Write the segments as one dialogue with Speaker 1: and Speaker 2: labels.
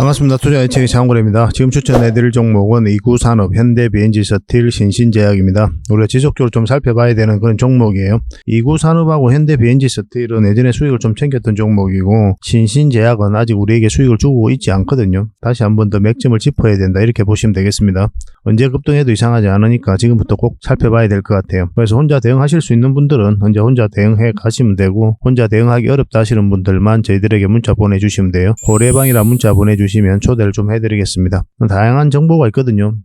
Speaker 1: 반갑습니다. 투자예측의 장원래입니다. 지금 추천해드릴 종목은 이구산업, 현대비엔지스틸, 신신제약입니다. 우리가 지속적으로 좀 살펴봐야 되는 그런 종목이에요. 이구산업하고 현대비엔지스틸은 예전에 수익을 좀 챙겼던 종목이고, 신신제약은 아직 우리에게 수익을 주고 있지 않거든요. 다시 한번 더 맥점을 짚어야 된다, 이렇게 보시면 되겠습니다. 언제 급등해도 이상하지 않으니까 지금부터 꼭 살펴봐야 될 것 같아요. 그래서 혼자 대응하실 수 있는 분들은 혼자 대응해 가시면 되고, 혼자 대응하기 어렵다 하시는 분들만 저희들에게 문자 보내주시면 돼요. 고래방이라 문자 보내주시면 초대를 좀 해드리겠습니다. 다양한 정보가 있거든요.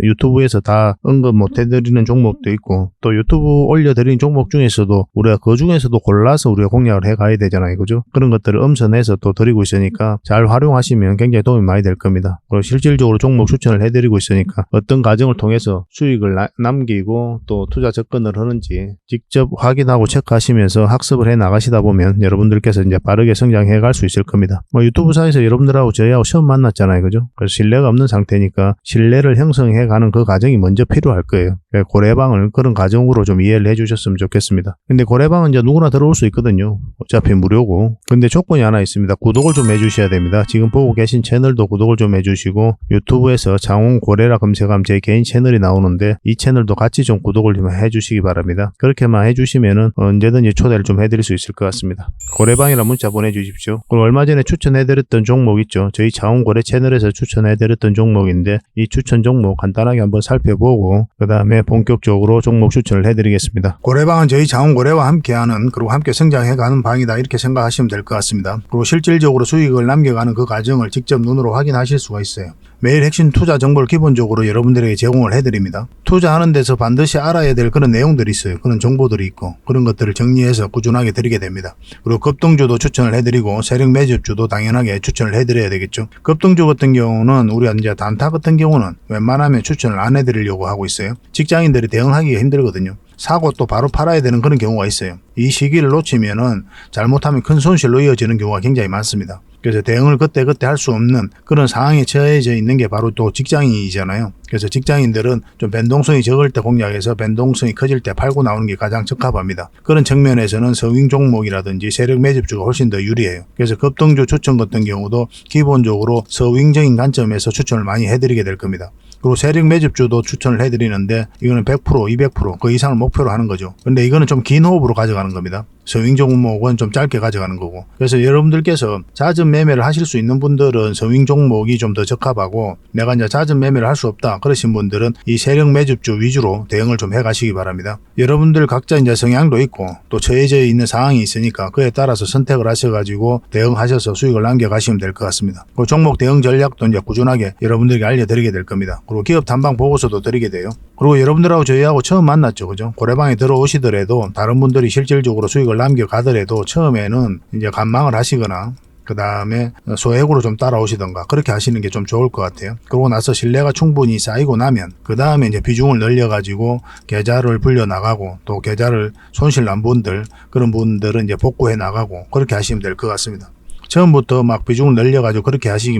Speaker 1: 유튜브에서 다 언급 못 해드리는 종목도 있고, 또 유튜브 올려드리는 종목 중에서도 우리가 그 중에서도 골라서 우리가 공략을 해가야 되잖아요. 그죠? 그런 것들을 엄선해서 또 드리고 있으니까 잘 활용하시면 굉장히 도움이 많이 될 겁니다. 그리고 실질적으로 종목 추천을 해드리고 있으니까 어떤 과정을 통해서 수익을 남기고 또 투자 접근을 하는지 직접 확인하고 체크하시면서 학습을 해 나가시다 보면 여러분들께서 이제 빠르게 성장해 갈 수 있을 겁니다. 유튜브사에서 여러분들하고 저희하고 처음 만났잖아요. 그죠? 그래서 신뢰가 없는 상태니까 신뢰를 형성해 가는 그 과정이 먼저 필요할 거예요. 고래방을 그런 과정으로 좀 이해를 해 주셨으면 좋겠습니다. 근데 고래방은 이제 누구나 들어올 수 있거든요. 어차피 무료고. 근데 조건이 하나 있습니다. 구독을 좀 해주셔야 됩니다. 지금 보고 계신 채널도 구독을 좀 해주시고, 유튜브에서 장원고래라 검색하면 제 개인 채널이 나오는데 이 채널도 같이 좀 구독을 좀 해주시기 바랍니다. 그렇게만 해주시면은 언제든지 초대를 좀 해드릴 수 있을 것 같습니다. 고래방이라 문자 보내주십시오. 그리고 얼마 전에 추천해드렸던 종목 있죠. 저희 장원고래 채널에서 추천해드렸던 종목인데 이 추천 종목 간단하게 한번 살펴보고 그 다음에 본격적으로 종목 추천을 해드리겠습니다. 고래방은 저희 장원고래와 함께하는, 그리고 함께 성장해가는 방이다, 이렇게 생각하시면 될 것 같습니다. 그리고 실질적으로 수익을 남겨가는 그 과정을 직접 눈으로 확인하실 수가 있어요. 매일 핵심 투자 정보를 기본적으로 여러분들에게 제공을 해드립니다. 투자하는 데서 반드시 알아야 될 그런 내용들이 있어요. 그런 정보들이 있고 그런 것들을 정리해서 꾸준하게 드리게 됩니다. 그리고 급등주도 추천을 해드리고 세력 매집주도 당연하게 추천을 해드려야 되겠죠. 급등주 같은 경우는 우리가 이제 단타 같은 경우는 웬만하면 추천을 안 해드리려고 하고 있어요. 직장인들이 대응하기가 힘들거든요. 사고 또 바로 팔아야 되는 그런 경우가 있어요. 이 시기를 놓치면은 잘못하면 큰 손실로 이어지는 경우가 굉장히 많습니다. 그래서 대응을 그때그때 할 수 없는 그런 상황에 처해져 있는 게 바로 또 직장인이잖아요. 그래서 직장인들은 좀 변동성이 적을 때 공략해서 변동성이 커질 때 팔고 나오는 게 가장 적합합니다. 그런 측면에서는 서윙 종목이라든지 세력 매집주가 훨씬 더 유리해요. 그래서 급등주 추천 같은 경우도 기본적으로 서윙적인 관점에서 추천을 많이 해드리게 될 겁니다. 그리고 세력 매집주도 추천을 해드리는데 이거는 100%, 200% 그 이상을 목표로 하는 거죠. 근데 이거는 좀 긴 호흡으로 가져가는 겁니다. 서윙 종목은 좀 짧게 가져가는 거고. 그래서 여러분들께서 잦은 매매를 하실 수 있는 분들은 서윙 종목이 좀 더 적합하고, 내가 이제 잦은 매매를 할 수 없다 그러신 분들은 이 세력 매집주 위주로 대응을 좀 해가시기 바랍니다. 여러분들 각자 이제 성향도 있고 또 처해져 있는 상황이 있으니까 그에 따라서 선택을 하셔가지고 대응하셔서 수익을 남겨가시면 될 것 같습니다. 그 종목 대응 전략도 이제 꾸준하게 여러분들에게 알려드리게 될 겁니다. 그리고 기업 탐방 보고서도 드리게 돼요. 그리고 여러분들하고 저희하고 처음 만났죠. 그죠? 고래방에 들어오시더라도 다른 분들이 실질적으로 수익을 남겨가더라도 처음에는 이제 관망을 하시거나 그 다음에 소액으로 좀 따라오시던가 그렇게 하시는 게 좀 좋을 것 같아요. 그러고 나서 신뢰가 충분히 쌓이고 나면 그 다음에 이제 비중을 늘려가지고 계좌를 불려 나가고, 또 계좌를 손실 난 분들, 그런 분들은 이제 복구해 나가고 그렇게 하시면 될 것 같습니다. 처음부터 막 비중을 늘려가지고 그렇게 하시지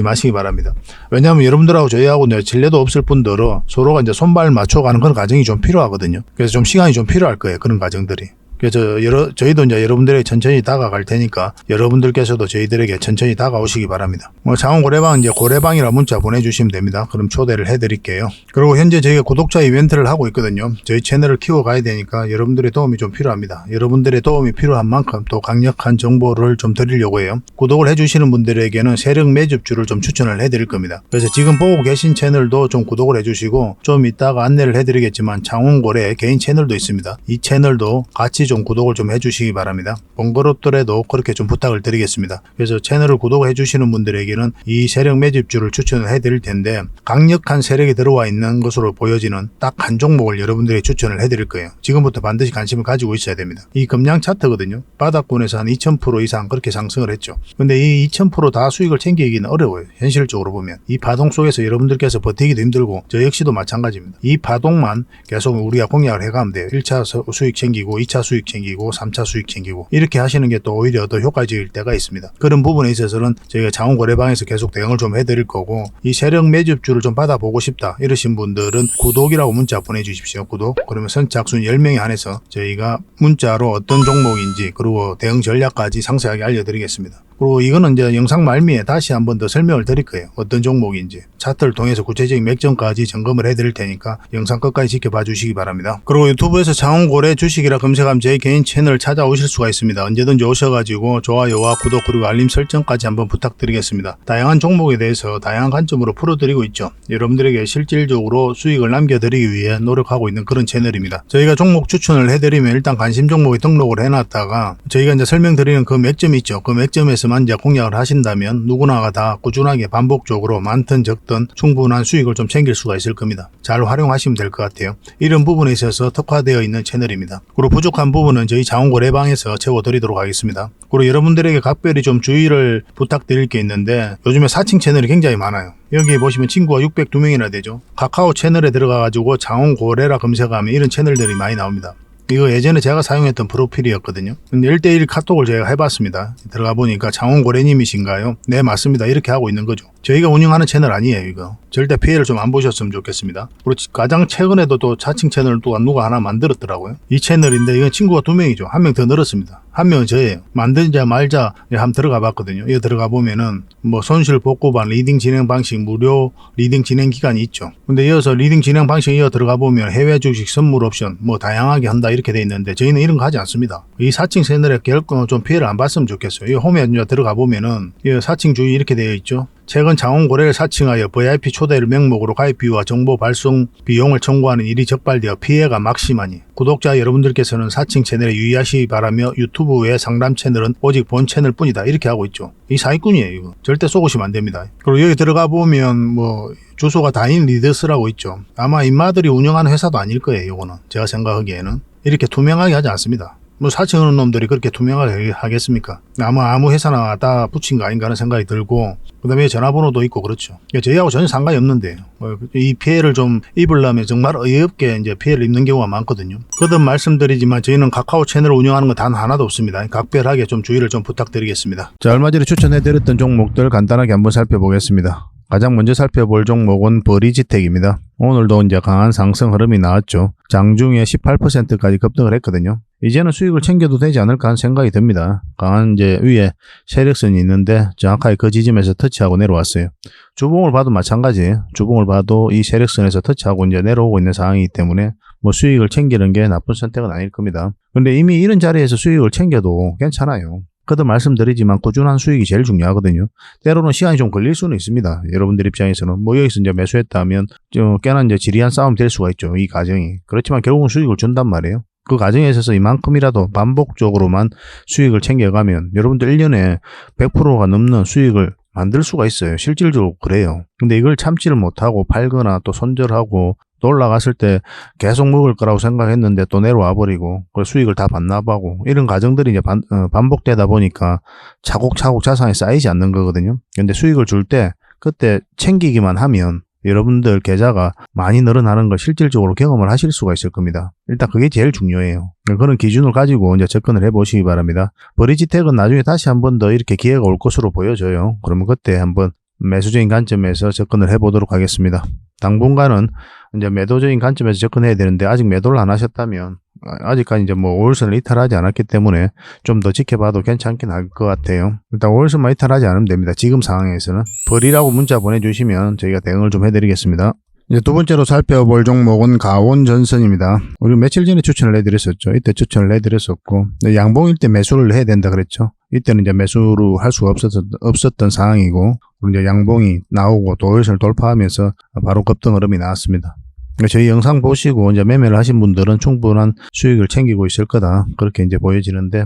Speaker 1: 마시기 바랍니다. 왜냐하면 여러분들하고 저희하고 신뢰도 없을 분들은 서로가 이제 손발 맞춰가는 그런 과정이 좀 필요하거든요. 그래서 좀 시간이 좀 필요할 거예요. 그런 과정들이. 그래서 저희도 이제 여러분들에게 천천히 다가갈 테니까 여러분들께서도 저희들에게 천천히 다가오시기 바랍니다. 장원고래방 이제 고래방이라 문자 보내주시면 됩니다. 그럼 초대를 해드릴게요. 그리고 현재 저희가 구독자 이벤트를 하고 있거든요. 저희 채널을 키워가야 되니까 여러분들의 도움이 좀 필요합니다. 여러분들의 도움이 필요한 만큼 또 강력한 정보를 좀 드리려고 해요. 구독을 해주시는 분들에게는 세력 매집주를 좀 추천을 해드릴 겁니다. 그래서 지금 보고 계신 채널도 좀 구독을 해주시고, 좀 이따가 안내를 해드리겠지만 장원고래 개인 채널도 있습니다. 이 채널도 같이 좀 구독을 좀 해주시기 바랍니다. 번거롭더라도 그렇게 좀 부탁을 드리겠습니다. 그래서 채널을 구독해 주시는 분들에게는 이 세력 매집주를 추천을 해드릴 텐데, 강력한 세력이 들어와 있는 것으로 보여지는 딱 한 종목을 여러분들에게 추천을 해드릴 거예요. 지금부터 반드시 관심을 가지고 있어야 됩니다. 이 금량 차트거든요. 바닥권에서 한 2000% 이상 그렇게 상승을 했죠. 근데 이 2000% 다 수익을 챙기기는 어려워요. 현실적으로 보면 이 파동 속에서 여러분들께서 버티기도 힘들고 저 역시도 마찬가지입니다. 이 파동만 계속 우리가 공략을 해가면 돼요. 1차 수익 챙기고 2차 수익 챙기고 3차 수익 챙기고 이렇게 하시는 게 또 오히려 더 효과적일 때가 있습니다. 그런 부분에 있어서는 저희가 장원고래방에서 계속 대응을 좀 해드릴 거고, 이 세력 매집주를 좀 받아보고 싶다 이러신 분들은 구독이라고 문자 보내주십시오. 구독. 그러면 선착순 10명에 한해서 저희가 문자로 어떤 종목인지 그리고 대응 전략까지 상세하게 알려드리겠습니다. 그리고 이거는 이제 영상 말미에 다시 한번 더 설명을 드릴 거예요. 어떤 종목인지. 차트를 통해서 구체적인 맥점까지 점검을 해드릴 테니까 영상 끝까지 지켜봐 주시기 바랍니다. 그리고 유튜브에서 장원고래 주식이라 검색하면 제 개인 채널 찾아오실 수가 있습니다. 언제든지 오셔가지고 좋아요와 구독 그리고 알림 설정까지 한번 부탁드리겠습니다. 다양한 종목에 대해서 다양한 관점으로 풀어드리고 있죠. 여러분들에게 실질적으로 수익을 남겨드리기 위해 노력하고 있는 그런 채널입니다. 저희가 종목 추천을 해드리면 일단 관심 종목에 등록을 해놨다가 저희가 이제 설명드리는 그 맥점이 있죠. 그 맥점에서만 이제 공략을 하신다면 누구나가 다 꾸준하게 반복적으로 많든 적든 충분한 수익을 좀 챙길 수가 있을 겁니다. 잘 활용하시면 될 것 같아요. 이런 부분에 있어서 특화되어 있는 채널입니다. 그리고 부족한 부분은 저희 자원거래방에서 채워드리도록 하겠습니다. 그리고 여러분들에게 각별히 좀 주의를 부탁드릴 게 있는데 요즘에 사칭 채널이 굉장히 많아요. 여기 보시면 친구가 602명이나 되죠. 카카오 채널에 들어가가지고 장원고래라 검색하면 이런 채널들이 많이 나옵니다. 이거 예전에 제가 사용했던 프로필이었거든요. 근데 1대1 카톡을 제가 해봤습니다. 들어가 보니까 장원고래님이신가요? 네, 맞습니다. 이렇게 하고 있는 거죠. 저희가 운영하는 채널 아니에요, 이거. 절대 피해를 좀 안 보셨으면 좋겠습니다. 그리고 가장 최근에도 또 자칭 채널을 또 누가 하나 만들었더라고요. 이 채널인데 이건 친구가 2명이죠. 1명 더 늘었습니다. 1명은 저예요. 만들자 말자 한번 들어가 봤거든요. 이거 들어가 보면은 뭐 손실 복구반 리딩 진행 방식 무료 리딩 진행 기간이 있죠. 근데 이어서 리딩 진행 방식 이어 들어가 보면 해외 주식 선물 옵션 뭐 다양하게 한다 이렇게 돼 있는데 저희는 이런 거 하지 않습니다. 이 사칭 채널에 결코 좀 피해를 안 봤으면 좋겠어요. 이 홈에 들어가 보면은 이 사칭 주의 이렇게 되어 있죠. 최근 장원고래를 사칭하여 VIP 초대를 명목으로 가입 비유와 정보 발송 비용을 청구하는 일이 적발되어 피해가 막심하니 구독자 여러분들께서는 사칭 채널에 유의하시기 바라며 유튜브 외 상담 채널은 오직 본 채널 뿐이다 이렇게 하고 있죠. 이 사기꾼이에요. 이거 절대 속으시면 안 됩니다. 그리고 여기 들어가 보면 뭐 주소가 다인 리더스라고 있죠. 아마 인마들이 운영하는 회사도 아닐 거예요. 이거는 제가 생각하기에는 이렇게 투명하게 하지 않습니다. 뭐 사칭하는 놈들이 그렇게 투명하게 하겠습니까? 아무 회사나 다 붙인 거 아닌가 하는 생각이 들고 그 다음에 전화번호도 있고 그렇죠. 저희하고 전혀 상관이 없는데 이 피해를 좀 입으려면 정말 어이없게 이제 피해를 입는 경우가 많거든요. 거듭 말씀드리지만 저희는 카카오 채널을 운영하는 건 단 하나도 없습니다. 각별하게 좀 주의를 좀 부탁드리겠습니다. 자, 얼마 전에 추천해드렸던 종목들 간단하게 한번 살펴보겠습니다. 가장 먼저 살펴볼 종목은 버리지텍입니다. 오늘도 이제 강한 상승 흐름이 나왔죠. 장중에 18%까지 급등을 했거든요. 이제는 수익을 챙겨도 되지 않을까 하는 생각이 듭니다. 강한 이제 위에 세력선이 있는데 정확하게 그 지점에서 터치하고 내려왔어요. 주봉을 봐도 마찬가지예요. 주봉을 봐도 이 세력선에서 터치하고 이제 내려오고 있는 상황이기 때문에 뭐 수익을 챙기는 게 나쁜 선택은 아닐 겁니다. 근데 이미 이런 자리에서 수익을 챙겨도 괜찮아요. 거듭 말씀드리지만 꾸준한 수익이 제일 중요하거든요. 때로는 시간이 좀 걸릴 수는 있습니다. 여러분들 입장에서는 뭐 여기서 이제 매수했다 하면 꽤나 이제 지리한 싸움이 될 수가 있죠. 이 과정이. 그렇지만 결국은 수익을 준단 말이에요. 그 과정에 있어서 이만큼이라도 반복적으로만 수익을 챙겨가면 여러분들 1년에 100%가 넘는 수익을 만들 수가 있어요. 실질적으로 그래요. 근데 이걸 참지를 못하고 팔거나 또 손절하고 또 올라갔을 때 계속 먹을 거라고 생각했는데 또 내려와 버리고 수익을 다 반납하고 이런 과정들이 이제 반복되다 보니까 차곡차곡 자산이 쌓이지 않는 거거든요. 근데 수익을 줄 때 그때 챙기기만 하면 여러분들 계좌가 많이 늘어나는 걸 실질적으로 경험을 하실 수가 있을 겁니다. 일단 그게 제일 중요해요. 그런 기준을 가지고 이제 접근을 해보시기 바랍니다. 버리지텍은 나중에 다시 한 번 더 이렇게 기회가 올 것으로 보여져요. 그러면 그때 한번 매수적인 관점에서 접근을 해보도록 하겠습니다. 당분간은 이제 매도적인 관점에서 접근해야 되는데 아직 매도를 안 하셨다면 아직까지 이제 뭐 5월선을 이탈하지 않았기 때문에 좀 더 지켜봐도 괜찮긴 할 것 같아요. 일단 5월선만 이탈하지 않으면 됩니다. 지금 상황에서는 벌이라고 문자 보내주시면 저희가 대응을 좀 해드리겠습니다. 이제 두 번째로 살펴볼 종목은 가온전선입니다. 우리 며칠 전에 추천을 해드렸었죠. 이때 추천을 해드렸었고 양봉일 때 매수를 해야 된다 그랬죠. 이때는 이제 매수를 할 수가 없었던 상황이고 이제 양봉이 나오고 도일선을 돌파하면서 바로 급등 흐름이 나왔습니다. 저희 영상 보시고 이제 매매를 하신 분들은 충분한 수익을 챙기고 있을 거다 그렇게 이제 보여지는데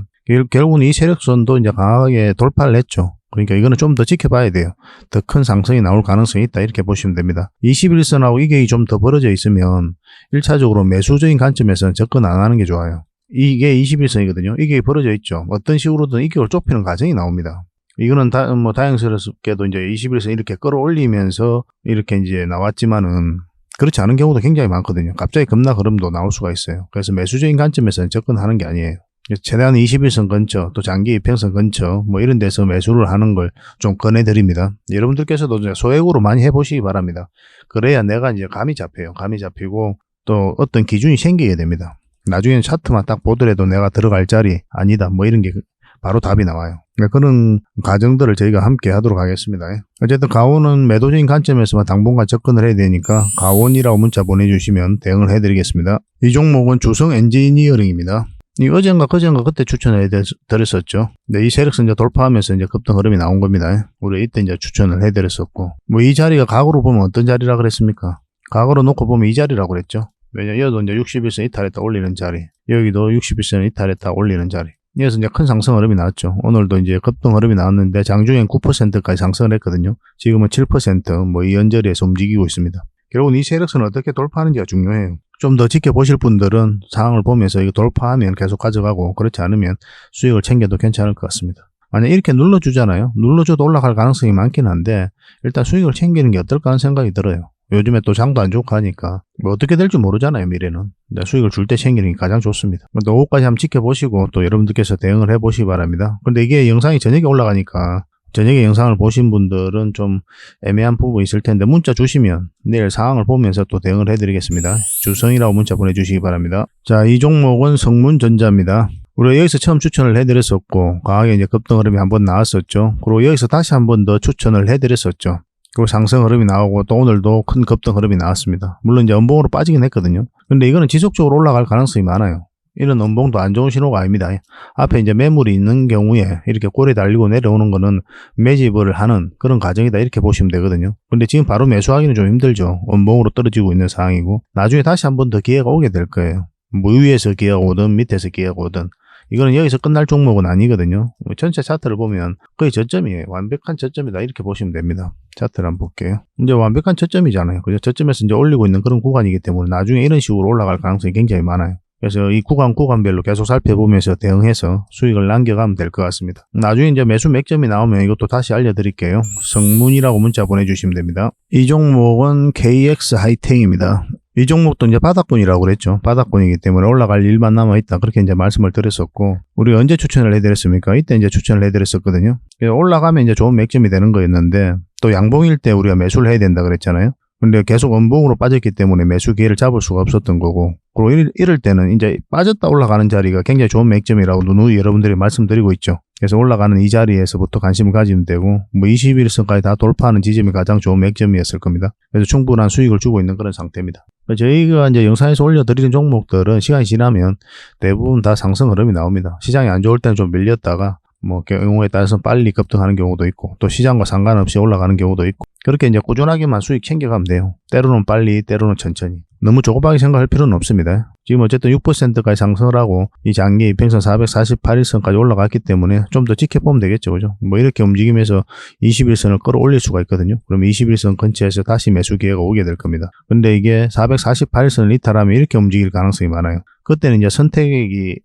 Speaker 1: 결국은 이 세력선도 이제 강하게 돌파를 했죠. 그러니까 이거는 좀 더 지켜봐야 돼요. 더 큰 상승이 나올 가능성이 있다 이렇게 보시면 됩니다. 21선하고 이게 좀 더 벌어져 있으면 1차적으로 매수적인 관점에서는 접근 안 하는 게 좋아요. 이게 21선이거든요. 이게 벌어져 있죠. 어떤 식으로든 이격을 좁히는 과정이 나옵니다. 이거는 다행스럽게도 이제 21선 이렇게 끌어올리면서 이렇게 이제 나왔지만은 그렇지 않은 경우도 굉장히 많거든요. 갑자기 급락 흐름도 나올 수가 있어요. 그래서 매수적인 관점에서는 접근하는 게 아니에요. 최대한 21선 근처 또 장기 이평선 근처 뭐 이런 데서 매수를 하는 걸 좀 권해드립니다. 여러분들께서도 소액으로 많이 해보시기 바랍니다. 그래야 내가 이제 감이 잡혀요. 감이 잡히고 또 어떤 기준이 생겨야 됩니다. 나중에는 차트만 딱 보더라도 내가 들어갈 자리 아니다 뭐 이런 게 바로 답이 나와요. 그런 과정들을 저희가 함께 하도록 하겠습니다. 어쨌든 가온은 매도적인 관점에서만 당분간 접근을 해야 되니까 가온이라고 문자 보내주시면 대응을 해드리겠습니다. 이 종목은 주성 엔지니어링입니다. 이 어젠가 그젠가 그때 추천해 드렸었죠. 근데 이 세력선 이제 돌파하면서 이제 급등 흐름이 나온 겁니다. 우리 이때 이제 추천을 해 드렸었고, 뭐 이 자리가 과거로 보면 어떤 자리라 그랬습니까? 과거로 놓고 보면 이 자리라고 그랬죠. 왜냐, 여기도 이제 61선 이탈했다 올리는 자리, 여기도 61선 이탈했다 올리는 자리. 여기서 이제 큰 상승 흐름이 나왔죠. 오늘도 이제 급등 흐름이 나왔는데 장중엔 9%까지 상승을 했거든요. 지금은 7% 뭐 이 연저리에서 움직이고 있습니다. 결국은 이 세력선을 어떻게 돌파하는지가 중요해요. 좀 더 지켜보실 분들은 상황을 보면서 이거 돌파하면 계속 가져가고, 그렇지 않으면 수익을 챙겨도 괜찮을 것 같습니다. 만약 이렇게 눌러주잖아요. 눌러줘도 올라갈 가능성이 많긴 한데 일단 수익을 챙기는 게 어떨까 하는 생각이 들어요. 요즘에 또 장도 안 좋고 하니까 뭐 어떻게 될지 모르잖아요. 미래는. 수익을 줄 때 챙기는 게 가장 좋습니다. 또 오후까지 한번 지켜보시고 또 여러분들께서 대응을 해보시기 바랍니다. 근데 이게 영상이 저녁에 올라가니까 저녁에 영상을 보신 분들은 좀 애매한 부분이 있을 텐데 문자 주시면 내일 상황을 보면서 또 대응을 해드리겠습니다. 주성이라고 문자 보내주시기 바랍니다. 자, 이 종목은 성문전자입니다. 우리가 여기서 처음 추천을 해드렸었고 강하게 이제 급등 흐름이 한번 나왔었죠. 그리고 여기서 다시 한 번 더 추천을 해드렸었죠. 그리고 상승 흐름이 나오고 또 오늘도 큰 급등 흐름이 나왔습니다. 물론 이제 음봉으로 빠지긴 했거든요. 근데 이거는 지속적으로 올라갈 가능성이 많아요. 이런 음봉도 안 좋은 신호가 아닙니다. 앞에 이제 매물이 있는 경우에 이렇게 꼬리 달리고 내려오는 거는 매집을 하는 그런 과정이다, 이렇게 보시면 되거든요. 근데 지금 바로 매수하기는 좀 힘들죠. 음봉으로 떨어지고 있는 상황이고 나중에 다시 한 번 더 기회가 오게 될 거예요. 뭐 위에서 기회가 오든 밑에서 기회가 오든 이거는 여기서 끝날 종목은 아니거든요. 전체 차트를 보면 거의 저점이에요. 완벽한 저점이다, 이렇게 보시면 됩니다. 차트를 한번 볼게요. 이제 완벽한 저점이잖아요. 그죠? 저점에서 이제 올리고 있는 그런 구간이기 때문에 나중에 이런 식으로 올라갈 가능성이 굉장히 많아요. 그래서 이 구간별로 계속 살펴보면서 대응해서 수익을 남겨가면 될 것 같습니다. 나중에 이제 매수 맥점이 나오면 이것도 다시 알려드릴게요. 성문이라고 문자 보내주시면 됩니다. 이 종목은 KX 하이텍입니다. 이 종목도 이제 바닥권이라고 그랬죠. 바닥권이기 때문에 올라갈 일만 남아있다, 그렇게 이제 말씀을 드렸었고, 우리가 언제 추천을 해드렸습니까? 이때 이제 추천을 해드렸었거든요. 올라가면 이제 좋은 맥점이 되는 거였는데 또 양봉일 때 우리가 매수를 해야 된다 그랬잖아요. 근데 계속 음봉으로 빠졌기 때문에 매수 기회를 잡을 수가 없었던 거고, 그리고 이럴 때는 이제 빠졌다 올라가는 자리가 굉장히 좋은 맥점이라고 누누이 여러분들이 말씀드리고 있죠. 그래서 올라가는 이 자리에서부터 관심을 가지면 되고, 뭐 21선까지 다 돌파하는 지점이 가장 좋은 맥점이었을 겁니다. 그래서 충분한 수익을 주고 있는 그런 상태입니다. 저희가 이제 영상에서 올려드리는 종목들은 시간이 지나면 대부분 다 상승 흐름이 나옵니다. 시장이 안 좋을 때는 좀 밀렸다가 뭐 경우에 따라서 빨리 급등하는 경우도 있고, 또 시장과 상관없이 올라가는 경우도 있고, 그렇게 이제 꾸준하게만 수익 챙겨가면 돼요. 때로는 빨리, 때로는 천천히. 너무 조급하게 생각할 필요는 없습니다. 지금 어쨌든 6%까지 상승을 하고 이 장기 이평선 448일선까지 올라갔기 때문에 좀 더 지켜보면 되겠죠. 그죠? 뭐 이렇게 움직이면서 21선을 끌어올릴 수가 있거든요. 그럼 21선 근처에서 다시 매수 기회가 오게 될 겁니다. 근데 이게 448일선을 이탈하면 이렇게 움직일 가능성이 많아요. 그때는 이제 선택이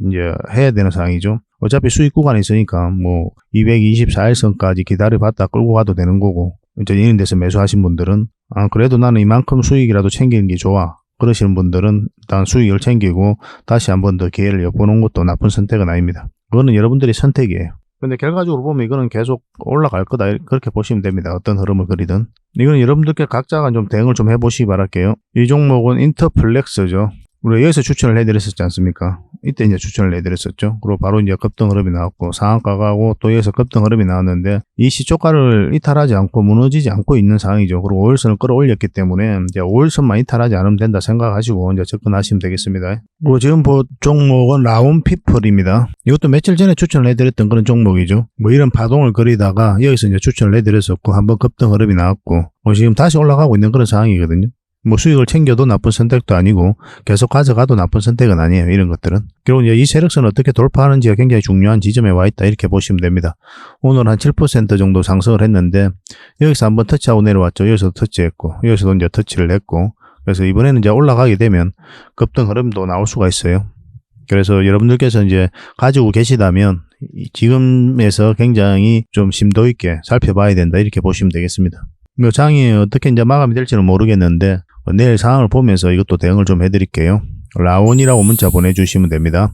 Speaker 1: 이제 해야 되는 상황이죠. 어차피 수익 구간이 있으니까 뭐 224일선까지 기다려봤다 끌고 가도 되는 거고, 이제 이런 데서 매수하신 분들은 그래도 나는 이만큼 수익이라도 챙기는 게 좋아, 그러시는 분들은 일단 수익을 챙기고 다시 한 번 더 기회를 엿보는 것도 나쁜 선택은 아닙니다. 그거는 여러분들의 선택이에요. 근데 결과적으로 보면 이거는 계속 올라갈 거다, 그렇게 보시면 됩니다. 어떤 흐름을 그리든. 이건 여러분들께 각자가 좀 대응을 좀 해보시기 바랄게요. 이 종목은 인터플렉스죠. 우리가 여기서 추천을 해드렸었지 않습니까? 이때 이제 추천을 해드렸었죠. 그리고 바로 이제 급등 흐름이 나왔고, 상한가 가고 또 여기서 급등 흐름이 나왔는데 이 시초가를 이탈하지 않고 무너지지 않고 있는 상황이죠. 그리고 5일선을 끌어올렸기 때문에 이제 5일선만 이탈하지 않으면 된다 생각하시고 이제 접근하시면 되겠습니다. 그리고 지금 본 종목은 라온피플입니다. 이것도 며칠 전에 추천을 해드렸던 그런 종목이죠. 뭐 이런 파동을 그리다가 여기서 이제 추천을 해드렸었고, 한번 급등 흐름이 나왔고, 지금 다시 올라가고 있는 그런 상황이거든요. 뭐 수익을 챙겨도 나쁜 선택도 아니고 계속 가져가도 나쁜 선택은 아니에요. 이런 것들은. 결국 이 세력선을 어떻게 돌파하는지가 굉장히 중요한 지점에 와 있다, 이렇게 보시면 됩니다. 오늘 한 7% 정도 상승을 했는데 여기서 한번 터치하고 내려왔죠. 여기서 터치했고 여기서도 이제 터치를 했고, 그래서 이번에는 이제 올라가게 되면 급등 흐름도 나올 수가 있어요. 그래서 여러분들께서 이제 가지고 계시다면 지금에서 굉장히 좀 심도 있게 살펴봐야 된다, 이렇게 보시면 되겠습니다. 뭐 장이 어떻게 이제 마감이 될지는 모르겠는데 내일 상황을 보면서 이것도 대응을 좀 해드릴게요. 라온이라고 문자 보내주시면 됩니다.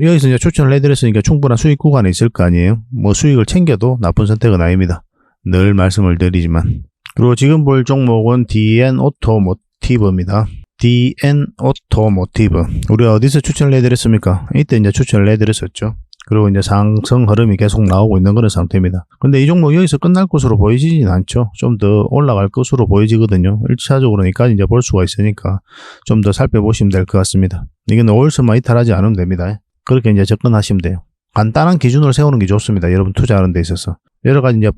Speaker 1: 여기서 이제 추천을 해드렸으니까 충분한 수익 구간에 있을 거 아니에요. 뭐 수익을 챙겨도 나쁜 선택은 아닙니다. 늘 말씀을 드리지만. 그리고 지금 볼 종목은 DN 오토모티브입니다. DN 오토모티브. 우리가 어디서 추천을 해드렸습니까? 이때 이제 추천을 해드렸었죠. 그리고 이제 상승 흐름이 계속 나오고 있는 그런 상태입니다. 근데 이 종목 여기서 끝날 것으로 보이지는 않죠. 좀 더 올라갈 것으로 보이지거든요. 1차적으로는 여기까지 이제 볼 수가 있으니까 좀 더 살펴보시면 될 것 같습니다. 이건 5일선만 이탈하지 않으면 됩니다. 그렇게 이제 접근하시면 돼요. 간단한 기준을 세우는 게 좋습니다. 여러분 투자하는 데 있어서. 여러 가지 이제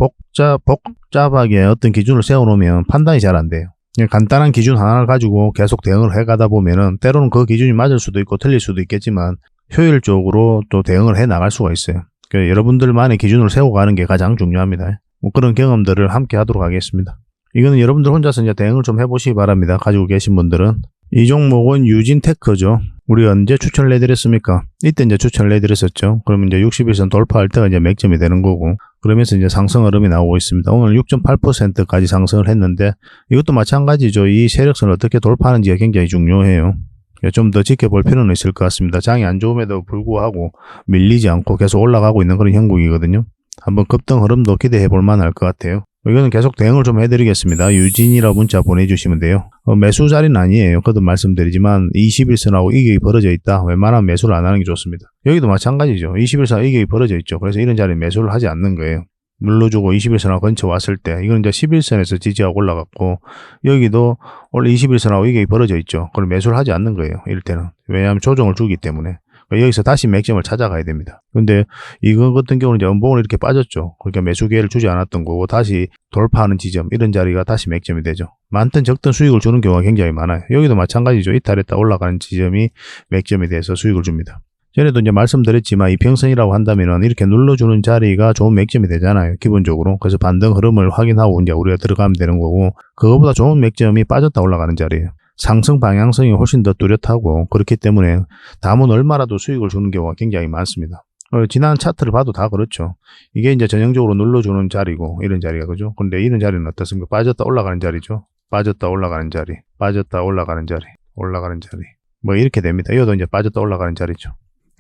Speaker 1: 복잡하게 어떤 기준을 세워놓으면 판단이 잘 안 돼요. 그냥 간단한 기준 하나를 가지고 계속 대응을 해가다 보면은 때로는 그 기준이 맞을 수도 있고 틀릴 수도 있겠지만 효율적으로 또 대응을 해 나갈 수가 있어요. 그러니까 여러분들만의 기준을 세워가는 게 가장 중요합니다. 뭐 그런 경험들을 함께 하도록 하겠습니다. 이거는 여러분들 혼자서 이제 대응을 좀 해보시기 바랍니다. 가지고 계신 분들은. 이 종목은 유진테크죠. 우리 언제 추천을 해드렸습니까? 이때 이제 추천을 해드렸었죠. 그러면 이제 61선 돌파할 때가 이제 맥점이 되는 거고, 그러면서 이제 상승 흐름이 나오고 있습니다. 오늘 6.8%까지 상승을 했는데, 이것도 마찬가지죠. 이 세력선을 어떻게 돌파하는지가 굉장히 중요해요. 좀 더 지켜볼 필요는 있을 것 같습니다. 장이 안 좋음에도 불구하고 밀리지 않고 계속 올라가고 있는 그런 형국이거든요. 한번 급등 흐름도 기대해 볼 만할 것 같아요. 이거는 계속 대응을 좀 해드리겠습니다. 유진이라고 문자 보내주시면 돼요. 매수 자리는 아니에요. 거듭 말씀드리지만 21선하고 이격이 벌어져 있다. 웬만하면 매수를 안 하는 게 좋습니다. 여기도 마찬가지죠. 21선하고 이격이 벌어져 있죠. 그래서 이런 자리에 매수를 하지 않는 거예요. 눌러주고 21선하고 근처 왔을 때 이건 이제 11선에서 지지하고 올라갔고, 여기도 원래 21선하고 이격이 벌어져 있죠. 그걸 매수를 하지 않는 거예요. 이럴 때는. 왜냐하면 조정을 주기 때문에. 여기서 다시 맥점을 찾아가야 됩니다. 근데 이거 같은 경우는 이제 음봉을 이렇게 빠졌죠. 그러니까 매수 기회를 주지 않았던 거고, 다시 돌파하는 지점, 이런 자리가 다시 맥점이 되죠. 많든 적든 수익을 주는 경우가 굉장히 많아요. 여기도 마찬가지죠. 이탈했다 올라가는 지점이 맥점이 돼서 수익을 줍니다. 전에도 이제 말씀드렸지만 이평선이라고 한다면은 이렇게 눌러주는 자리가 좋은 맥점이 되잖아요. 기본적으로. 그래서 반등 흐름을 확인하고 이제 우리가 들어가면 되는 거고, 그거보다 좋은 맥점이 빠졌다 올라가는 자리예요. 상승 방향성이 훨씬 더 뚜렷하고, 그렇기 때문에 다음은 얼마라도 수익을 주는 경우가 굉장히 많습니다. 지난 차트를 봐도 다 그렇죠. 이게 이제 전형적으로 눌러주는 자리고, 이런 자리가, 그죠? 근데 이런 자리는 어떻습니까? 빠졌다 올라가는 자리죠. 빠졌다 올라가는 자리, 빠졌다 올라가는 자리, 올라가는 자리. 뭐 이렇게 됩니다. 이것도 이제 빠졌다 올라가는 자리죠.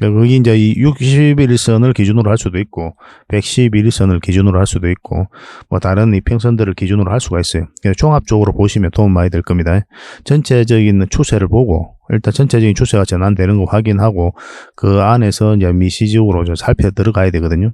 Speaker 1: 여기 이제 이 61선을 기준으로 할 수도 있고 111선을 기준으로 할 수도 있고 뭐 다른 이평선들을 기준으로 할 수가 있어요. 종합적으로 보시면 도움 많이 될 겁니다. 전체적인 추세를 보고 일단 전체적인 추세가 전환되는 거 확인하고 그 안에서 이제 미시적으로 좀 살펴 들어가야 되거든요.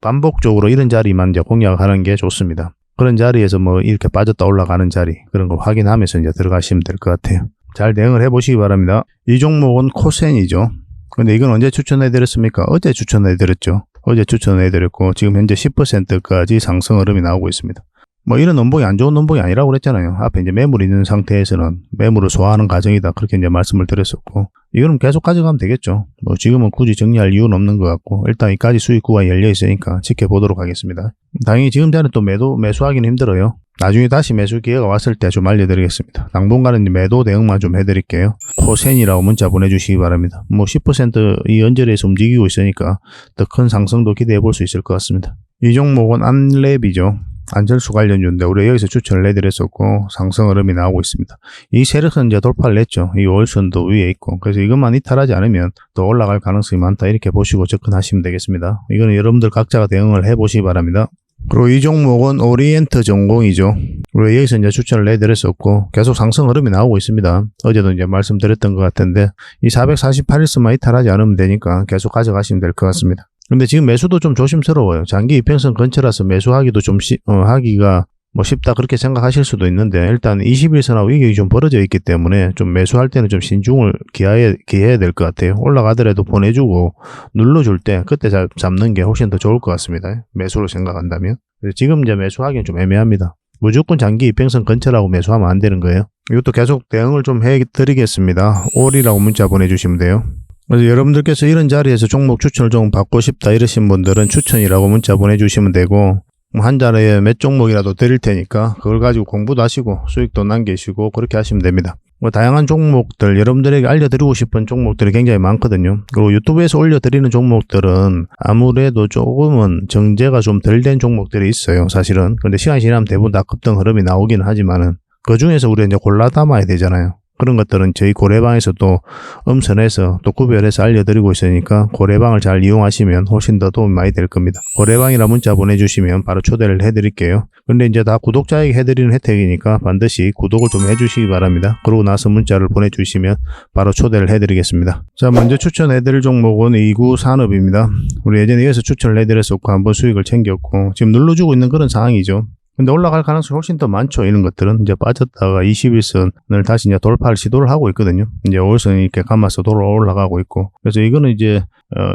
Speaker 1: 반복적으로 이런 자리만 이제 공략하는 게 좋습니다. 그런 자리에서 뭐 이렇게 빠졌다 올라가는 자리 그런 걸 확인하면서 이제 들어가시면 될 것 같아요. 잘 대응을 해보시기 바랍니다. 이 종목은 코센이죠. 근데 이건 언제 추천해드렸습니까? 어제 추천해드렸죠. 어제 추천해드렸고 지금 현재 10%까지 상승 흐름이 나오고 있습니다. 뭐 이런 음봉이 안 좋은 음봉이 아니라고 그랬잖아요. 앞에 이제 매물이 있는 상태에서는 매물을 소화하는 과정이다. 그렇게 이제 말씀을 드렸었고, 이거는 계속 가져가면 되겠죠. 뭐 지금은 굳이 정리할 이유는 없는 것 같고, 일단 이까지 수익 구간이 열려 있으니까 지켜보도록 하겠습니다. 당연히 지금 전에 또 매수하기는 힘들어요. 나중에 다시 매수 기회가 왔을 때 좀 알려드리겠습니다. 당분간은 매도 대응만 좀 해드릴게요. 코센이라고 문자 보내주시기 바랍니다. 뭐 10% 이 언저리에서 움직이고 있으니까 더 큰 상승도 기대해 볼 수 있을 것 같습니다. 이 종목은 안랩이죠. 안철수 관련주인데 우리가 여기서 추천을 해드렸었고 상승 흐름이 나오고 있습니다. 이 세력선 이제 돌파를 했죠. 이 5일선도 위에 있고, 그래서 이것만 이탈하지 않으면 더 올라갈 가능성이 많다 이렇게 보시고 접근하시면 되겠습니다. 이거는 여러분들 각자가 대응을 해보시기 바랍니다. 그리고 이 종목은 오리엔트 전공이죠. 우리 여기서 이제 추천을 해드렸었고 계속 상승 흐름이 나오고 있습니다. 어제도 이제 말씀드렸던 것 같은데 이 448일선만 이탈하지 않으면 되니까 계속 가져가시면 될 것 같습니다. 근데 지금 매수도 좀 조심스러워요. 장기 이평선 근처라서 매수하기도 좀 하기가 뭐 쉽다 그렇게 생각하실 수도 있는데, 일단 21선하고 이격이 좀 벌어져 있기 때문에 좀 매수할 때는 좀 신중을 기해야 될 것 같아요. 올라가더라도 보내주고 눌러줄 때 그때 잡는 게 훨씬 더 좋을 것 같습니다. 매수로 생각한다면. 지금 이제 매수하기는 좀 애매합니다. 무조건 장기 이평선 근처라고 매수하면 안 되는 거예요. 이것도 계속 대응을 좀 해드리겠습니다. 올이라고 문자 보내주시면 돼요. 그래서 여러분들께서 이런 자리에서 종목 추천을 좀 받고 싶다 이러신 분들은 추천이라고 문자 보내주시면 되고, 한 자리에 몇 종목이라도 드릴 테니까 그걸 가지고 공부도 하시고 수익도 남기시고 그렇게 하시면 됩니다. 뭐 다양한 종목들, 여러분들에게 알려드리고 싶은 종목들이 굉장히 많거든요. 그리고 유튜브에서 올려드리는 종목들은 아무래도 조금은 정제가 좀 덜 된 종목들이 있어요, 사실은. 근데 시간이 지나면 대부분 다 급등 흐름이 나오긴 하지만은 그 중에서 우리가 이제 골라 담아야 되잖아요. 그런 것들은 저희 고래방에서 또 음선해서 또 구별해서 알려드리고 있으니까 고래방을 잘 이용하시면 훨씬 더 도움이 많이 될 겁니다. 고래방이라 문자 보내주시면 바로 초대를 해드릴게요. 근데 이제 다 구독자에게 해드리는 혜택이니까 반드시 구독을 좀 해주시기 바랍니다. 그러고 나서 문자를 보내주시면 바로 초대를 해드리겠습니다. 자, 먼저 추천해드릴 종목은 이구산업입니다. 우리 예전에 이어서 추천을 해드렸었고 한번 수익을 챙겼고 지금 눌러주고 있는 그런 상황이죠. 근데 올라갈 가능성이 훨씬 더 많죠. 이런 것들은 이제 빠졌다가 21선을 다시 이제 돌파를 시도를 하고 있거든요. 이제 5선이 이렇게 감아서 올라가고 있고. 그래서 이거는 이제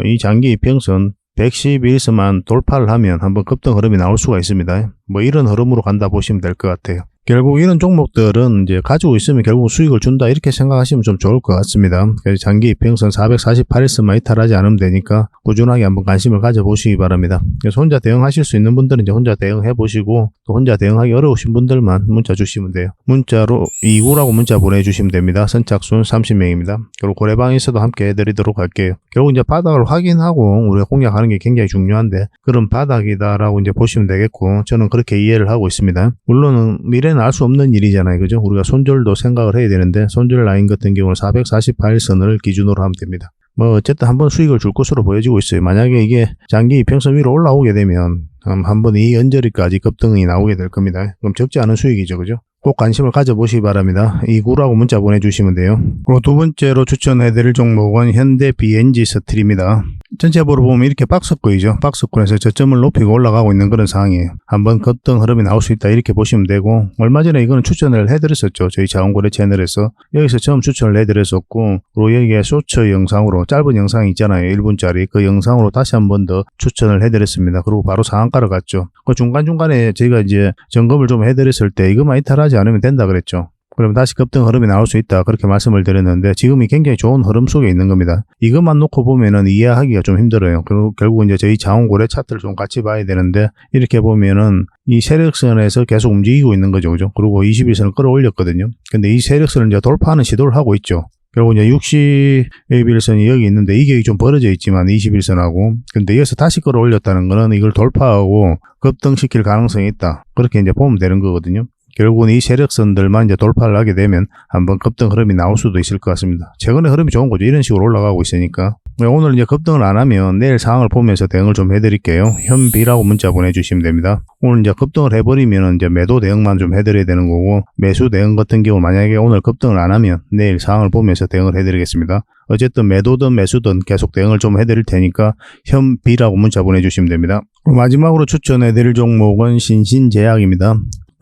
Speaker 1: 이 장기 이평선 111선만 돌파를 하면 한번 급등 흐름이 나올 수가 있습니다. 뭐 이런 흐름으로 간다 보시면 될 것 같아요. 결국 이런 종목들은 이제 가지고 있으면 결국 수익을 준다 이렇게 생각하시면 좀 좋을 것 같습니다. 그래서 장기 이평선 448일선만 이탈하지 않으면 되니까 꾸준하게 한번 관심을 가져보시기 바랍니다. 그래서 혼자 대응하실 수 있는 분들은 이제 혼자 대응해 보시고 또 혼자 대응하기 어려우신 분들만 문자 주시면 돼요. 문자로 29라고 문자 보내주시면 됩니다. 선착순 30명입니다. 그리고 고래방에서도 함께 해드리도록 할게요. 결국 이제 바닥을 확인하고 우리가 공략하는 게 굉장히 중요한데 그런 바닥이다라고 이제 보시면 되겠고 저는 그렇게 이해를 하고 있습니다. 물론은 미래는 알 수 없는 일이잖아요. 그죠? 우리가 손절도 생각을 해야 되는데 손절 라인 같은 경우는 448선을 기준으로 하면 됩니다. 뭐 어쨌든 한번 수익을 줄 것으로 보여지고 있어요. 만약에 이게 장기 이평선 위로 올라오게 되면 한번 이 언저리까지 급등이 나오게 될 겁니다. 그럼 적지 않은 수익이죠. 그죠? 꼭 관심을 가져보시기 바랍니다. 29라고 문자 보내주시면 돼요. 그리고 두 번째로 추천해드릴 종목은 현대 BNG 스틸입니다. 전체적으로 보면 이렇게 박스권이죠. 박스권에서 저점을 높이고 올라가고 있는 그런 상황이에요. 한번 급등 흐름이 나올 수 있다 이렇게 보시면 되고 얼마 전에 이거는 추천을 해드렸었죠. 저희 자원거래 채널에서 여기서 처음 추천을 해드렸었고 그리고 여기에 쇼츠 영상으로 짧은 영상이 있잖아요. 1분짜리 그 영상으로 다시 한 번 더 추천을 해드렸습니다. 그리고 바로 상한가를 갔죠. 그 중간중간에 저희가 이제 점검을 좀 해드렸을 때 이것만 이탈하지 않으면 된다 그랬죠. 그러면 다시 급등 흐름이 나올 수 있다 그렇게 말씀을 드렸는데 지금이 굉장히 좋은 흐름 속에 있는 겁니다. 이것만 놓고 보면은 이해하기가 좀 힘들어요. 그리고 결국 이제 저희 자원고래 차트를 좀 같이 봐야 되는데 이렇게 보면은 이 세력선에서 계속 움직이고 있는 거죠. 그죠? 그리고 21선을 끌어올렸거든요. 근데 이 세력선을 이제 돌파하는 시도를 하고 있죠. 결국 이제 61선이 여기 있는데 이게 좀 벌어져 있지만 21선하고 근데 여기서 다시 끌어올렸다는 거는 이걸 돌파하고 급등시킬 가능성이 있다. 그렇게 이제 보면 되는 거거든요. 결국은 이 세력선들만 이제 돌파를 하게 되면 한번 급등 흐름이 나올 수도 있을 것 같습니다. 최근에 흐름이 좋은 거죠. 이런 식으로 올라가고 있으니까. 오늘 이제 급등을 안 하면 내일 상황을 보면서 대응을 좀 해드릴게요. 현비라고 문자 보내주시면 됩니다. 오늘 이제 급등을 해버리면 이제 매도 대응만 좀 해드려야 되는 거고 매수 대응 같은 경우 만약에 오늘 급등을 안 하면 내일 상황을 보면서 대응을 해드리겠습니다. 어쨌든 매도든 매수든 계속 대응을 좀 해드릴 테니까 현비라고 문자 보내주시면 됩니다. 마지막으로 추천해드릴 종목은 신신제약입니다.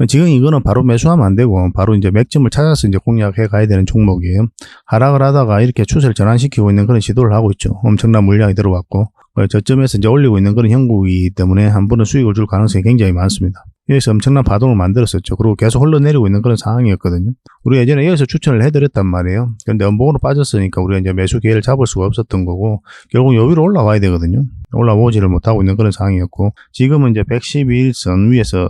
Speaker 1: 지금 이거는 바로 매수하면 안 되고 바로 이제 맥점을 찾아서 이제 공략해 가야 되는 종목이에요. 하락을 하다가 이렇게 추세를 전환시키고 있는 그런 시도를 하고 있죠. 엄청난 물량이 들어왔고 저점에서 이제 올리고 있는 그런 형국이기 때문에 한 번은 수익을 줄 가능성이 굉장히 많습니다. 여기서 엄청난 파동을 만들었었죠. 그리고 계속 흘러내리고 있는 그런 상황이었거든요. 우리 예전에 여기서 추천을 해드렸단 말이에요. 그런데 음봉으로 빠졌으니까 우리가 이제 매수 기회를 잡을 수가 없었던 거고 결국 여기로 올라와야 되거든요. 올라오지를 못하고 있는 그런 상황이었고 지금은 이제 112일선 위에서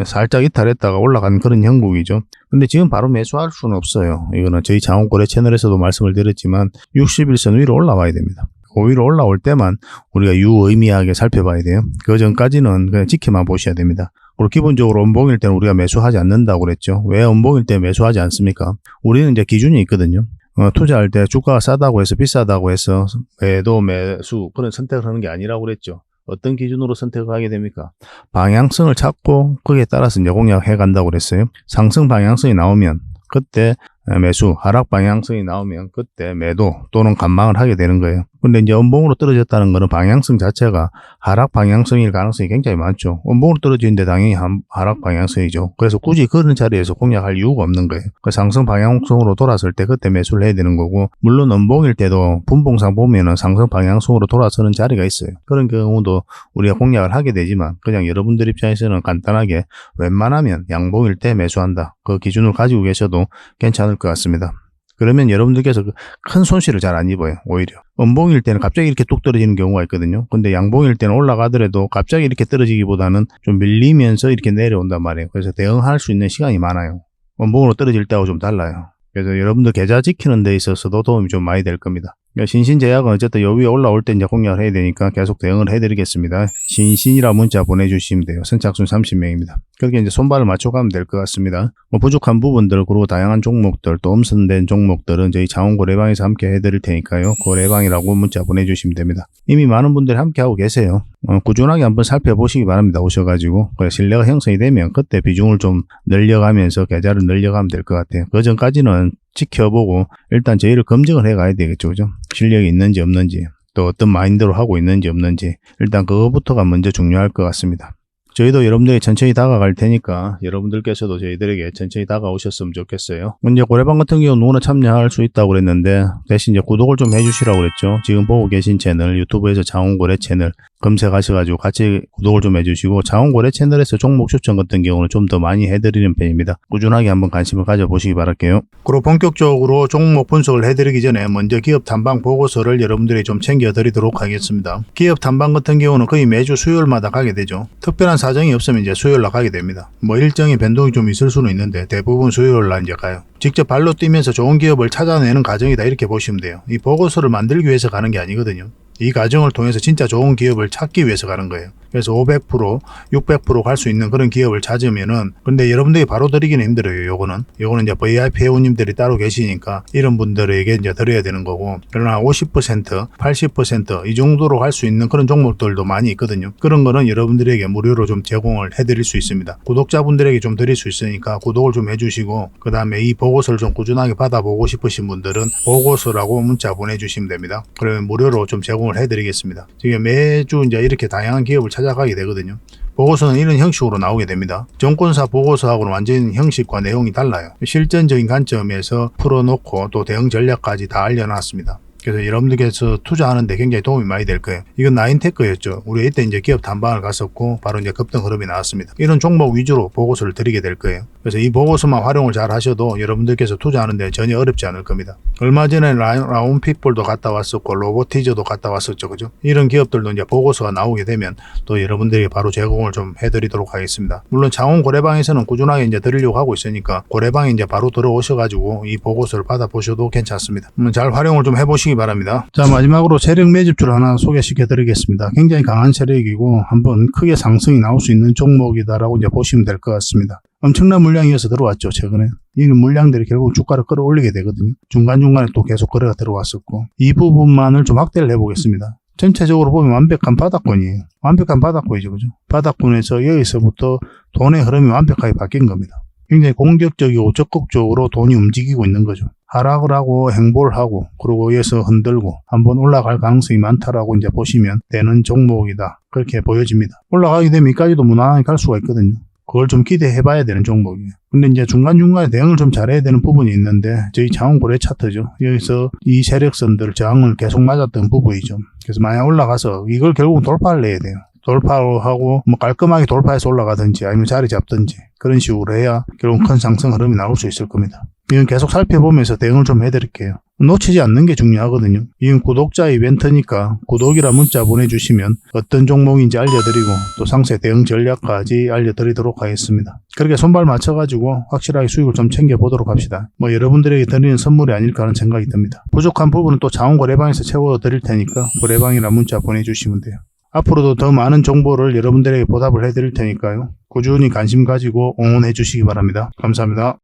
Speaker 1: 살짝 이탈했다가 올라간 그런 형국이죠. 근데 지금 바로 매수할 수는 없어요. 이거는 저희 자원거래 채널에서도 말씀을 드렸지만 60일선 위로 올라와야 됩니다. 그 위로 올라올 때만 우리가 유의미하게 살펴봐야 돼요. 그 전까지는 그냥 지켜만 보셔야 됩니다. 그리고 기본적으로 음봉일 때는 우리가 매수하지 않는다고 그랬죠. 왜 음봉일 때 매수하지 않습니까? 우리는 이제 기준이 있거든요. 투자할 때 주가가 싸다고 해서 비싸다고 해서 매도 매수 그런 선택을 하는 게 아니라고 그랬죠. 어떤 기준으로 선택을 하게 됩니까? 방향성을 찾고 거기에 따라서 이제 공략해 간다고 그랬어요. 상승 방향성이 나오면 그때 매수, 하락 방향성이 나오면 그때 매도 또는 관망을 하게 되는 거예요. 근데 이제 음봉으로 떨어졌다는 거는 방향성 자체가 하락 방향성일 가능성이 굉장히 많죠. 음봉으로 떨어지는데 당연히 하락 방향성이죠. 그래서 굳이 그런 자리에서 공략할 이유가 없는 거예요. 그 상승 방향성으로 돌아설 때 그때 매수를 해야 되는 거고 물론 음봉일 때도 분봉상 보면은 상승 방향성으로 돌아서는 자리가 있어요. 그런 경우도 우리가 공략을 하게 되지만 그냥 여러분들 입장에서는 간단하게 웬만하면 양봉일 때 매수한다. 그 기준을 가지고 계셔도 괜찮을 것 같습니다. 그러면 여러분들께서 큰 손실을 잘 안 입어요. 오히려 음봉일 때는 갑자기 이렇게 뚝 떨어지는 경우가 있거든요. 근데 양봉일 때는 올라가더라도 갑자기 이렇게 떨어지기보다는 좀 밀리면서 이렇게 내려온단 말이에요. 그래서 대응할 수 있는 시간이 많아요. 음봉으로 떨어질 때하고 좀 달라요. 그래서 여러분들 계좌 지키는 데 있어서도 도움이 좀 많이 될 겁니다. 그러니까 신신제약은 어쨌든 요 위에 올라올 때 이제 공략을 해야 되니까 계속 대응을 해드리겠습니다. 신신이라 문자 보내주시면 돼요. 선착순 30명입니다. 그렇게 이제 손발을 맞춰가면 될 것 같습니다. 뭐 부족한 부분들 그리고 다양한 종목들 또 엄선된 종목들은 저희 자원고래방에서 함께 해드릴 테니까요. 고래방이라고 문자 보내주시면 됩니다. 이미 많은 분들이 함께 하고 계세요. 꾸준하게 한번 살펴보시기 바랍니다. 오셔가지고 신뢰가 형성이 되면 그때 비중을 좀 늘려가면서 계좌를 늘려가면 될 것 같아요. 그 전까지는 지켜보고 일단 저희를 검증을 해가야 되겠죠. 그죠? 실력이 있는지 없는지 또 어떤 마인드로 하고 있는지 없는지 일단 그거부터가 먼저 중요할 것 같습니다. 저희도 여러분들이 천천히 다가갈 테니까 여러분들께서도 저희들에게 천천히 다가오셨으면 좋겠어요. 이제 고래방 같은 경우는 누구나 참여할 수 있다고 그랬는데 대신 이제 구독을 좀 해주시라고 그랬죠. 지금 보고 계신 채널 유튜브에서 자원고래 채널 검색하셔가지고 같이 구독을 좀 해주시고 자원고래 채널에서 종목 추천 같은 경우는 좀 더 많이 해드리는 편입니다. 꾸준하게 한번 관심을 가져보시기 바랄게요. 그리고 본격적으로 종목 분석을 해드리기 전에 먼저 기업 탐방 보고서를 여러분들이 좀 챙겨드리도록 하겠습니다. 기업 탐방 같은 경우는 거의 매주 수요일마다 가게 되죠. 특별한 사정이 없으면 이제 수요일날 가게 됩니다. 뭐 일정의 변동이 좀 있을 수는 있는데 대부분 수요일날 이제 가요. 직접 발로 뛰면서 좋은 기업을 찾아내는 과정이다 이렇게 보시면 돼요. 이 보고서를 만들기 위해서 가는 게 아니거든요. 이 과정을 통해서 진짜 좋은 기업을 찾기 위해서 가는 거예요. 그래서 500%, 600% 갈 수 있는 그런 기업을 찾으면은 근데 여러분들이 바로 드리기는 힘들어요. 요거는 이제 VIP 회원님들이 따로 계시니까 이런 분들에게 이제 드려야 되는 거고 그러나 50%, 80% 이 정도로 갈 수 있는 그런 종목들도 많이 있거든요. 그런 거는 여러분들에게 무료로 좀 제공을 해드릴 수 있습니다. 구독자분들에게 좀 드릴 수 있으니까 구독을 좀 해주시고 그 다음에 이 보고서를 좀 꾸준하게 받아보고 싶으신 분들은 보고서라고 문자 보내주시면 됩니다. 그러면 무료로 좀 제공을 해드리겠습니다. 지금 매주 이제 이렇게 다양한 기업을 찾아가게 되거든요. 보고서는 이런 형식으로 나오게 됩니다. 정권사 보고서하고는 완전 형식과 내용이 달라요. 실전적인 관점에서 풀어놓고 또 대응 전략까지 다 알려놨습니다. 그래서 여러분들께서 투자하는데 굉장히 도움이 많이 될 거예요. 이건 나인테크였죠. 우리 이때 이제 기업 탐방을 갔었고 바로 이제 급등 흐름이 나왔습니다. 이런 종목 위주로 보고서를 드리게 될 거예요. 그래서 이 보고서만 활용을 잘 하셔도 여러분들께서 투자하는데 전혀 어렵지 않을 겁니다. 얼마 전에 라운핏볼도 갔다 왔었고 로보티저도 갔다 왔었죠. 그죠? 이런 기업들도 이제 보고서가 나오게 되면 또 여러분들에게 바로 제공을 좀 해드리도록 하겠습니다. 물론 장원 고래방에서는 꾸준하게 이제 드리려고 하고 있으니까 고래방에 이제 바로 들어오셔가지고 이 보고서를 받아보셔도 괜찮습니다. 잘 활용을 좀 해보시기 바랍니다. 자, 마지막으로 세력 매집주를 하나 소개시켜 드리겠습니다. 굉장히 강한 세력이고 한번 크게 상승이 나올 수 있는 종목이다라고 이제 보시면 될 것 같습니다. 엄청난 물량이어서 들어왔죠. 최근에 이런 물량들이 결국 주가를 끌어올리게 되거든요. 중간중간에 또 계속 거래가 들어왔었고 이 부분만을 좀 확대를 해보겠습니다. 전체적으로 보면 완벽한 바닥권이에요. 완벽한 바닥권이죠. 그죠? 바닥권에서 여기서부터 돈의 흐름이 완벽하게 바뀐 겁니다. 굉장히 공격적이고 적극적으로 돈이 움직이고 있는 거죠. 하락을 하고 행보를 하고 그리고 여기서 흔들고 한번 올라갈 가능성이 많다라고 이제 보시면 되는 종목이다. 그렇게 보여집니다. 올라가게 되면 여기까지도 무난하게 갈 수가 있거든요. 그걸 좀 기대해 봐야 되는 종목이에요. 근데 이제 중간중간에 대응을 좀 잘해야 되는 부분이 있는데 저희 장원고래 차트죠. 여기서 이 세력선들 저항을 계속 맞았던 부분이죠. 그래서 만약 올라가서 이걸 결국은 돌파를 해야 돼요. 돌파하고 뭐 깔끔하게 돌파해서 올라가든지 아니면 자리 잡든지 그런 식으로 해야 결국 큰 상승 흐름이 나올 수 있을 겁니다. 이건 계속 살펴보면서 대응을 좀 해드릴게요. 놓치지 않는 게 중요하거든요. 이건 구독자 이벤트니까 구독이라 문자 보내주시면 어떤 종목인지 알려드리고 또 상세 대응 전략까지 알려드리도록 하겠습니다. 그렇게 손발 맞춰가지고 확실하게 수익을 좀 챙겨보도록 합시다. 뭐 여러분들에게 드리는 선물이 아닐까 하는 생각이 듭니다. 부족한 부분은 또 자원고래방에서 채워드릴 테니까 고래방이라 문자 보내주시면 돼요. 앞으로도 더 많은 정보를 여러분들에게 보답을 해드릴 테니까요. 꾸준히 관심 가지고 응원해 주시기 바랍니다. 감사합니다.